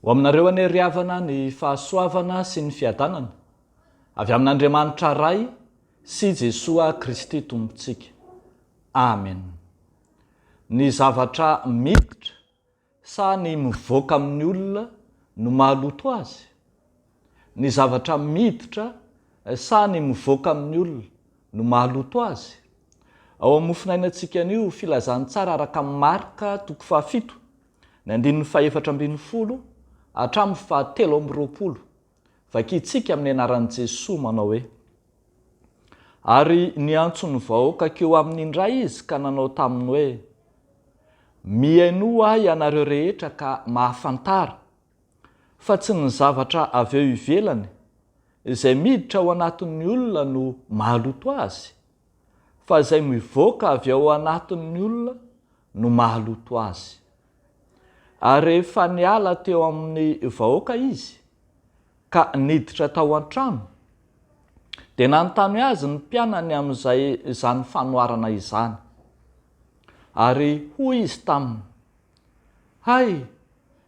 Ho aminareo ane riavana ny fahasoavana sy ny fiadanana avy amin'Andriamanitra ray sy Jesoa Kristy tompontsika. Amen. Ny zavatra miditra sa ny mivoaka amin'ny olona no mahaloto azy? Ny zavatra miditra sa ny mivoaka amin'ny olona no mahaloto azy? Ao amin'ny mofinainantsika anio filazantsara araka amin'ny Marka 7:7-20 hatramin'ny 7:20. Vakitsika amin'ny anaran'i Jesosy manao hoe: ary niantsony vahoaka keo amin'ny indray izy ka nanao taminy hoe: mihaino ahy ianareo rehetra ka mahafantara, fa tsy ny zavatra avy eo ivelany izay miditra ao anatin'ny olona no mahaloto azy, fa izay mivoaka avy ao anatin'ny olona no mahaloto azy. Ary rehefa niala teo amin'ny vahoaka izy ka niditra tao an-trano, dia nanontany azy ny mpianany amin'izay izany fanoharana izany. Ary hoy izy taminy: hay,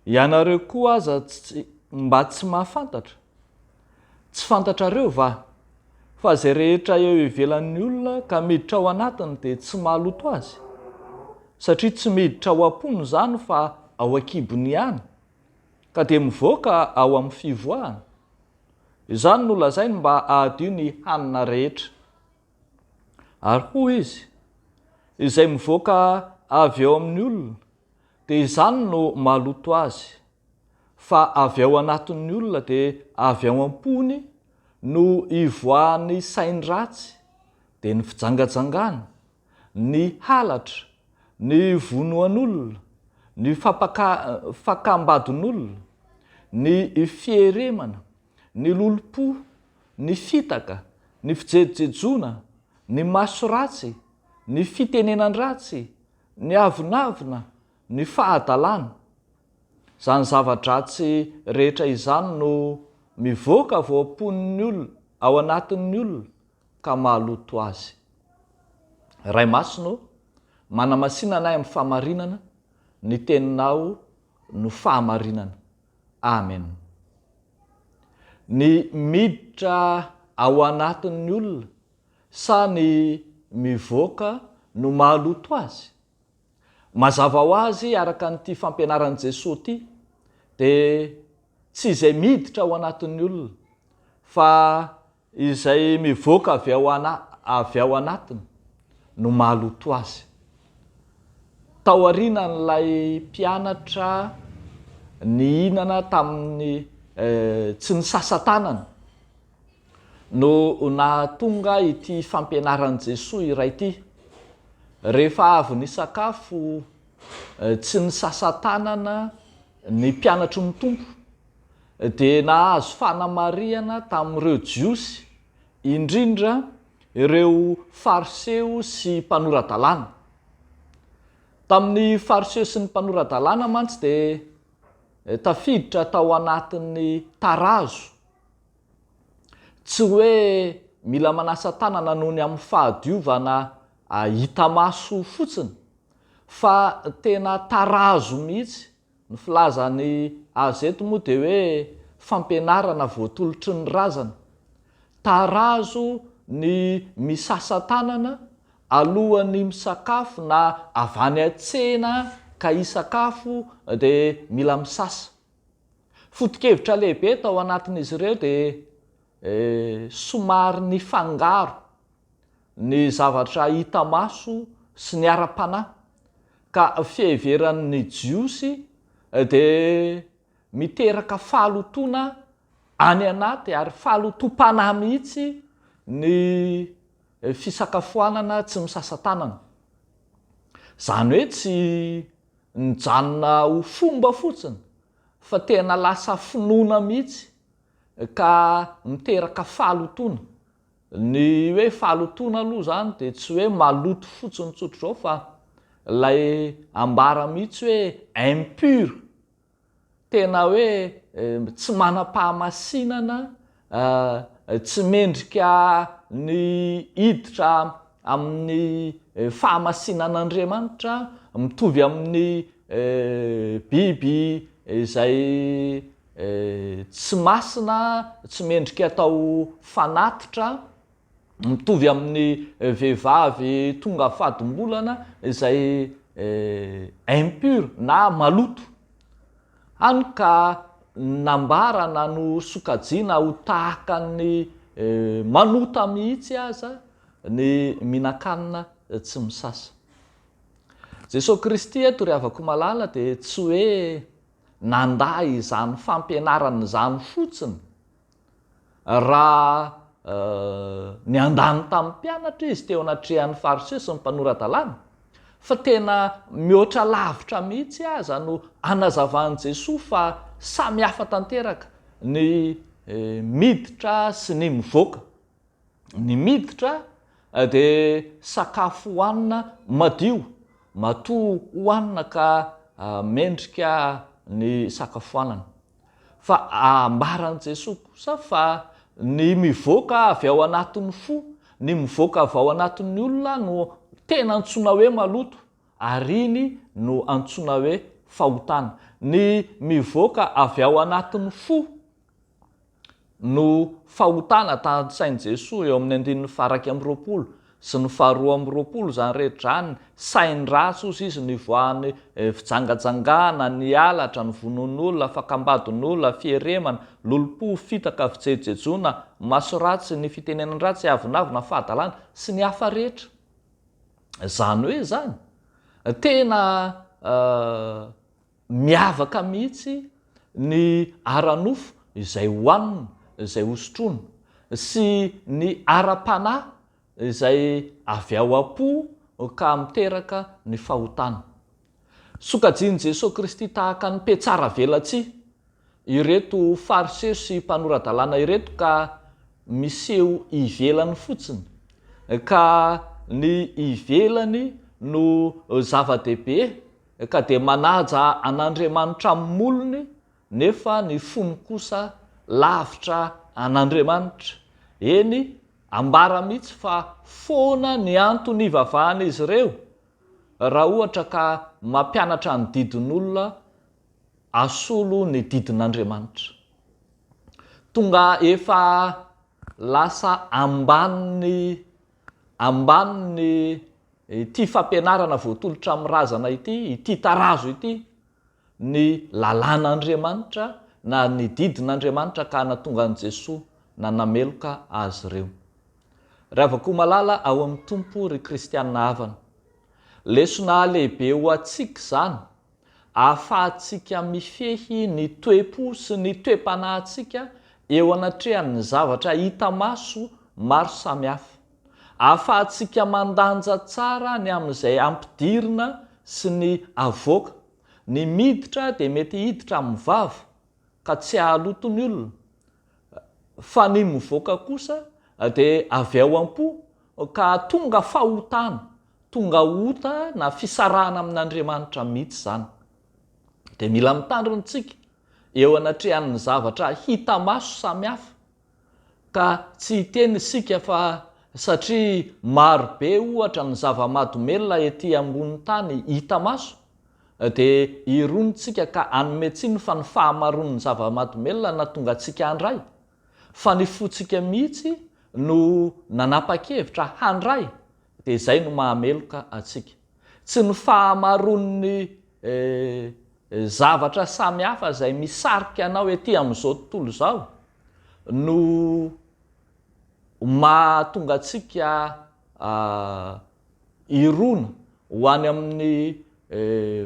ianareo koa aza mba tsy mahafantatra? Tsy fantatrareo va fa izay rehetra eo ivelan'ny olona ka miditra ao anatiny dia tsy mahaloto azy? Satria tsy miditra ao am-pony izany fa ao an-kibony ihany, ka dia mivoaka ao amin'ny fivoahana. Izany no lazainy mba ahadio ny hanina rehetra. Ary hoy izy: izay mivoaka avy ao amin'ny olona dia izany no mahaloto azy, fa avy ao anatin'ny olona dia avy ao am-pony no ivoahan'ny sainy ratsy, dia ny fijangajangana, ny halatra, ny vonoan'olona, ny fakambadin'olona, ny fieremana, ny lolo-po, ny fitaka, ny fijejojejoana, ny maso ratsy, ny fitenenan-dratsy, ny avonavona, ny fahadalàna. Izany zava-dratsy rehetra izany no mivoaka avy ao am-pon'ny olona, ao anatin'ny olona ka mahaloto azy. Ray Masino, manamasinana ahy amin'ny fahamarinana, ny teninao no fahamarinana. Amen. Ny miditra ao anatin'ny olona sa ny mivoaka no mahaloto azy? Mazava ho azy araka n'ity fampianaran'i Jesosy ity dia tsy izay miditra ao anatin'ny olona fa izay mivoaka avy ao anatiny no mahaloto azy. Tao aorianan'ilay mpianatra nihinana tamin'ny tsy ny sasa-tanana no nahatonga ity fampianaran'i Jesosy iray ity. Rehefa avy ny sakafo tsy ny sasa-tanana ny mpianatry ny tompo dia nahazo fanamarihana tamin'ireo jiosy, indrindra ireo fariseo sy mpanoradalàna. Tamin'ny fariseo sy ny mpanoradalàna mantsy dia tafiditra tao anatin'ny tarazo, tsy hoe mila manasa tanana noho ny amin'ny fahadiovana hita maso fotsiny, fa tena tarazo mihitsy. Ny filazany azy eto moa dia hoe fampianarana voatolotry ny razana. Tarazo ny misasa tanana alohan'ny misakafo na avy any an-tsena ka hisakafo dia mila misasa. Foto-kevitra lehibe tao anatin'izy ireo dia somary ny fangaro ny zavatra hita maso sy ny ara-panahy, ka fiheveran'ny jiosy dia miteraka fahalotoana any anaty ary fahalotom-panahy mihitsy ny fisakafoanana tsy misasa tanana. Izany hoe tsy nijanona ho fomba fotsiny fa tena lasa finoana mihitsy ka miteraka fahalotoana. Ny hoe fahalotoana aloha zany dia tsy hoe maloto fotsiny tsotro izao fa lay ambara mihitsy hoe impur, tena hoe tsy manam-pahamasinana, tsy mendrika ny hiditra amin'ny fahamasinan'Andriamanitra, mitovy amin'ny biby izay tsy masina, tsy mendrika atao fanatitra, mitovy amin'ny vehivavy tonga fadim-bolana izay impure na maloto, hany ka nambarana no sokajiana ho tahaka ny manota mihitsy aza ny mihinan-kanina tsy misasa. Jesosy Kristy eto ry havako malala dia tsy hoe nanday izany fampianarana izany fotsiny raha ny andany tamin'ny mpianatra izy teo anatrehan'ny fariseo sy ny mpanoratan-dalàna, fa tena mihoatra lavitra mihitsy aza no anazavahan'i Jesosy fa samy hafa tanteraka ny miditra sy ny mivoaka. Ny miditra dia sakafo hohanina madio, matoa hohanina ka mendrika ny sakafo-hanana. Fa ambaran'i Jesosy kosa fa ny mivoaka avy ao anatin'ny fo, ny mivoaka avy ao anatin'ny olona no tena antsoina hoe maloto, ary iny no antsoina hoe fahotana. Ny mivoaka avy ao anatin'ny fo no fahotana, tantsain'i Jesosy eo amin'ny 1:20 sy ny 2:20 zany rehetra zany, sainy ratsy ozy izy nivoahany fijangajangana, ny halatra, ny vonon'olona, fakambadon'olona, fieremana, lolo-po, fitaka, fijejejona, maso ratsy, ny fitenenana ratsy, avinavina, fahadalàna sy ny hafa rehetra. Zany hoe zany tena miavaka mihitsy ny ara-nofo izay hohanina, izay hosotrona, sy ny ara-panahy izay avy ao am-po ka miteraka ny fahotana. Sokajian'i Jesosy Kristy tahaka ny mpiatsara velatsia ireto fariseo sy mpanoratan-dalàna ireto ka miseho ivelany fotsiny, ka ny ivelany no zava-dehibe, ka dia manaja an'Andriamanitra amin'ny molony, nefa ny fony kosa lavitra an'Andriamanitra. Eny ambara mihitsy fa foana ny antony ivavahana izy ireo raha ohatra ka mampianatra ny didin'olona asolo ny didin'Andriamanitra. Tonga efa lasa ambaniny ity fampianarana voatolotra amin'ny razana ity tarazo ity, ny lalàn'Andriamanitra na ny didin'Andriamanitra, ka natonga an'i Jesosy nanameloka azy ireo. Raha havako malala ao amin'ny tompo ry kristianina havana, lesona lehibe ho antsika zany, ahafahantsika mifehy ny toe-po sy ny toe-panahintsika eo anatrehan'ny zavatra hita maso maro samihafa. Ahafahantsika mandanja tsara ny amin'izay ampidirina sy ny avoaka. Ny miditra dia mety hiditra amin'ny vava ka tsy hahaloto ny olona, fa ny mivoaka kosa dia avy ao am-po ka tonga fahotana, tonga ota na fisarahana amin'Andriamanitra mihitsy zany. Dia mila mitandrina tsika eo anatrehan'ny zavatra hita maso samihafa, ka tsy hiteny isika fa satria marobe ohatra ny zava-mahadomelona ety ambonin'ny tany hita maso, dia ironitsika ka anometsiny fa ny fahamaron'ny zava-mahadomelona na tonga antsika handray, fa ny fotsika mihitsy no nanapa-kevitra handray, dia izay no mahameloka atsika. Tsy ny fahamaron'ny zavatra samihafa izay misarika anao ety amin'izao tontolo izao no mahatonga atsika irona ho any amin'ny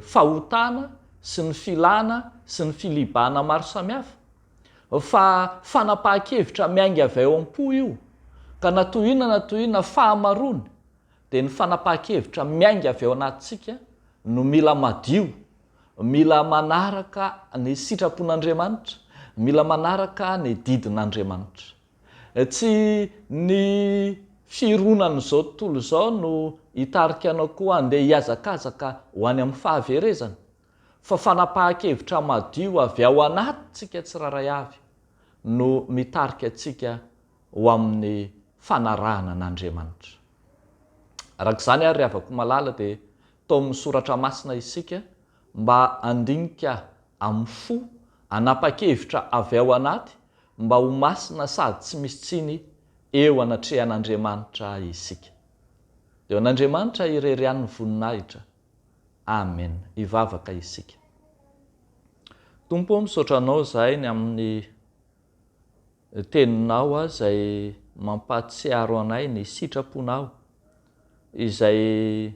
fahotana sy ny filana sy ny filibana maro samihafa, fa fanapahan-kevitra miainga avy ao am-po io, ka natohina fahamarony dia ny fanapahan-kevitra miainga avy ao anatintsika no mila madio, mila manaraka ny sitrapon'Andriamanitra, mila manaraka ny didin'Andriamanitra. Tsy ny fironan'izao tontolo izao no hitarika anao koa andeha hiazakazaka ho any amin'ny fahaverezana, fa fanapahan-kevitra madio avy ao anatintsika tsiraray avy no mitarika atsika ho amin'ny fanarahana an'Andriamanitra. Arak'izany ary havako malala dia tao amin'ny soratra masina isika mba handinika amin'ny fo anapa-kevitra avy ao anaty mba ho masina sady tsy misy tsiny eo anatrehan'Andriamanitra isika. Eo an'Andriamanitra irerian'ny voninahitra. Amen. Ivavaka isika. Tompo, misaotra anao zahay ny amin'ny teninao izay mampatsiaro anay ny sitraponao izay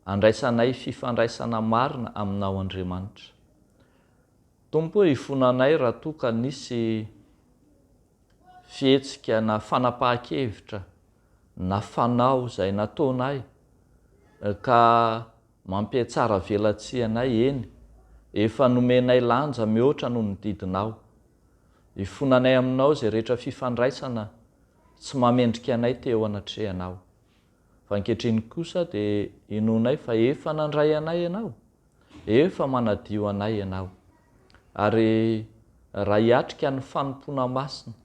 andraisanay fifandraisana marina aminao Andriamanitra. Tompo, ifonanay raha toa ka nisy fihetsika na fanapahan-kevitra na fanao izay nataonay ka mampiatsara velatsia-nay eny, efa nomenay lanja mihoatra noho ny didinao. Ifonanay aminao izay rehetra fifandraisana tsy mamendrika anay teo anatrehanao. Fa ankehitriny kosa dia inonay fa efa nandray anay ianao, efa manadio anay ianao. Ary raha hiatrika ny fanompona masina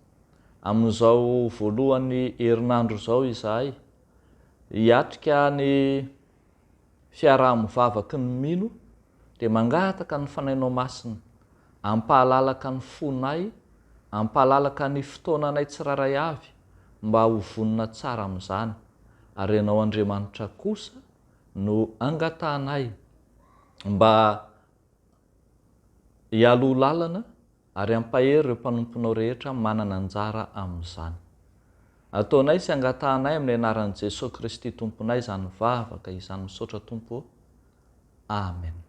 amin'izao voalohan'ny herinandro izao izahay, hiatrika ny fiaraha-mivavaky ny mino, dia mangataka ny fanainao masina, ampahalalaka ny fonay, ampahalalaka ny fotoananay tsiraray avy mba ho vonina tsara amin'izany. Ary ianao Andriamanitra kosa no angatanay mba hialoha lalana ary ampahery ireo mpanomponao rehetra manana anjara amin'izany. Ataonay sy angatanay amin'ny anaran'i Jesosy Kristy Tomponay izany vavaka izany misaotra Tompo. Amen.